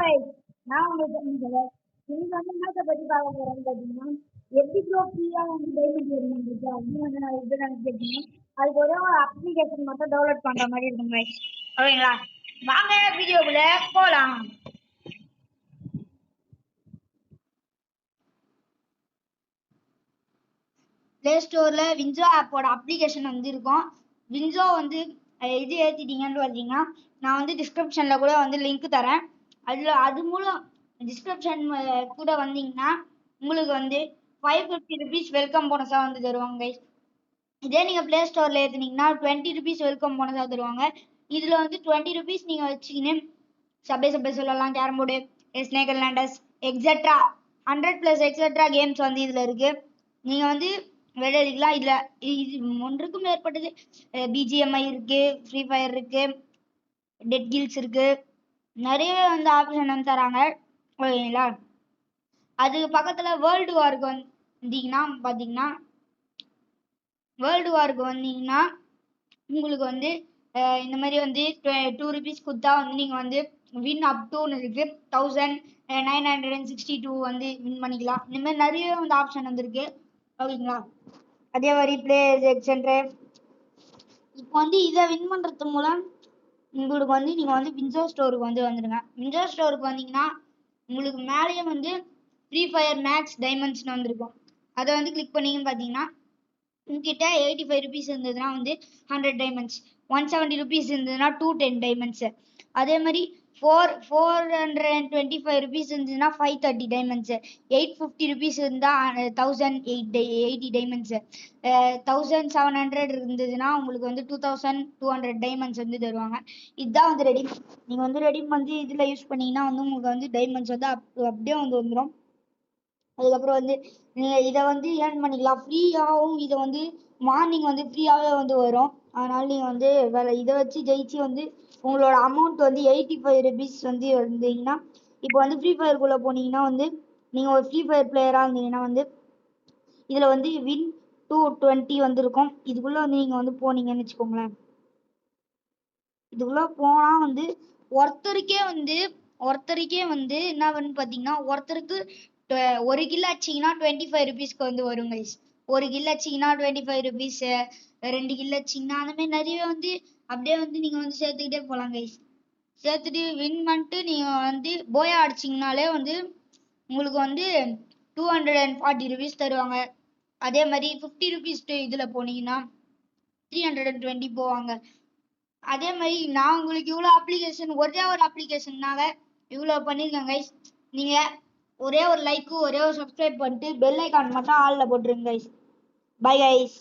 guys. நான் உங்களுக்கு இன்னைக்கு வந்து என்னத்தை பத்தி பார்க்க போறோம்னு பார்த்தீங்கன்னா எப்படி ப்ரோ ஃப்ரீயா வந்து டைமண்ட் ஏர்னிங் அப்படின்னு வந்து நான் இது நினைச்சிருக்கேன். அதுக்கு ஒரே ஒரு அப்ளிகேஷன் மட்டும் டவுன்லோட் பண்ற மாதிரி இருக்கும் guys. ஓகேங்களா? வாங்க வீடியோக்குள்ள போலாம். பிளே ஸ்டோர்ல வின்சோ ஆப்போட அப்ளிகேஷன் வந்து இருக்கும். வின்சோ வந்து இது ஏற்றிட்டீங்கன்னு பார்த்தீங்கன்னா நான் வந்து டிஸ்கிரிப்ஷன்ல கூட வந்து லிங்க் தரேன். அது மூலம் டிஸ்கிரிப்ஷன் கூட வந்தீங்கன்னா உங்களுக்கு வந்து 550 rupees வெல்கம் போனஸாக வந்து தருவாங்க கைஸ். இதே நீங்கள் ப்ளே ஸ்டோரில் ஏற்றுனீங்கன்னா 20 rupees வெல்கம் போனஸாக தருவாங்க. இதில் வந்து 20 rupees நீங்கள் வச்சுக்கின்னு சபே சொல்லலாம், carrom board, snake and ladders etcetera 100+ etcetera games வந்து இதில் இருக்குது. நீங்கள் வந்து விளையாடிக்கலாம். இதில் இது ஒன்றுக்கும் மேற்பட்டது பிஜிஎம்ஐ இருக்குது, ஃப்ரீ ஃபயர் இருக்குது, டெட் கில்ஸ் இருக்குது, நிறைய வந்து ஆப்ஷன் வந்து தராங்க. ஓகேங்களா? அதுக்கு பக்கத்தில் வேர்ல்டு வார்க்கு வந்தீங்கன்னா பார்த்தீங்கன்னா வேர்ல்டு வார்க்கு வந்தீங்கன்னா உங்களுக்கு வந்து இந்த மாதிரி வந்து 2 rupees கொடுத்தா வந்து நீங்கள் வந்து வின் அப் டூன்னு இருக்கு 1962 வந்து வின் பண்ணிக்கலாம். இந்த மாதிரி நிறைய வந்து ஆப்ஷன் வந்துருக்கு. ஓகேங்களா? அதே மாதிரி பிளேயர்ஸ் எக்ஸென்ட்ரு இப்போ வந்து இதை வின் பண்ணுறது மூலம் உங்களுக்கு வந்து நீங்கள் வந்து வின்சோ ஸ்டோருக்கு வந்து வந்துடுங்க. வின்சோ ஸ்டோருக்கு வந்தீங்கன்னா உங்களுக்கு மேலேயே வந்து ஃப்ரீ ஃபயர் மேக்ஸ் டைமண்ட்ஸ்னு வந்திருக்கும். அதை வந்து கிளிக் பண்ணிங்கன்னு பார்த்தீங்கன்னா உங்ககிட்ட 85 rupees இருந்ததுன்னா வந்து 100 டைமண்ட்ஸ், 170 rupees இருந்ததுன்னா 210 டைமண்ட்ஸு, அதே மாதிரி 425 rupees இருந்ததுன்னா 530 டைமண்ட்ஸு, 850 rupees இருந்தால் 1080 டைமண்ட்ஸு, 1700 இருந்ததுன்னா உங்களுக்கு வந்து 2200 டைமண்ட்ஸ் வந்து தருவாங்க. இதுதான் வந்து ரெடீம். நீங்கள் வந்து ரெடீம் வந்து இதில் யூஸ் பண்ணிங்கன்னா வந்து உங்களுக்கு வந்து டைமண்ட்ஸ் வந்து அப்படியே வந்து வந்துடும். அதுக்கப்புறம் வந்து நீங்கள் இதை வந்து ஏர்ன் பண்ணிக்கலாம் ஃப்ரீயாகவும். இதை வந்து மார்னிங் வந்து ஃப்ரீயாகவே வந்து வரும். அதனால் நீங்கள் வந்து இதை வச்சு ஜெயிச்சு வந்து உங்களோட அமௌண்ட் வந்து 85 rupees வந்து இருந்தீங்கன்னா இப்போ வந்து ஃப்ரீ ஃபயருக்குள்ளே போனீங்கன்னா வந்து நீங்கள் ஒரு ஃப்ரீ ஃபயர் பிளேயராக இருந்தீங்கன்னா வந்து இதில் வந்து வின் 220 வந்துருக்கும். இதுக்குள்ளே வந்து நீங்கள் வந்து போனீங்கன்னு வச்சுக்கோங்களேன். இதுக்குள்ளே போனால் வந்து ஒருத்தருக்கே வந்து என்ன வந்து பார்த்தீங்கன்னா ஒருத்தருக்கு ஒரு கில் அடிச்சிங்கன்னா 25 rupeesக்கு வந்து வரும் கைஸ். ஒரு கில் அடிச்சிங்கன்னா 25 rupees, 2 கில் அடிச்சிங்கன்னா அந்த மாதிரி நிறைய வந்து அப்படியே வந்து நீங்கள் வந்து சேர்த்துக்கிட்டே போகலாம் கைஸ். சேர்த்துட்டு வின் பண்ணிட்டு நீங்கள் வந்து போயா அடிச்சிங்கனாலே வந்து உங்களுக்கு வந்து 240 rupees தருவாங்க. அதே மாதிரி 50 rupees இதில் போனீங்கன்னா 320 போவாங்க. அதே மாதிரி நான் உங்களுக்கு இவ்வளோ அப்ளிகேஷன் ஒரே ஒரு அப்ளிகேஷன்னால இவ்வளோ பண்ணியிருக்கேன் கைஸ். நீங்கள் ஒரே ஒரு லைக்கு ஒரே ஒரு சப்ஸ்கிரைப் பண்ணிட்டு பெல் ஐக்கான் மட்டும் ஆளில் போட்டுருங்க கைஸ். Bye guys.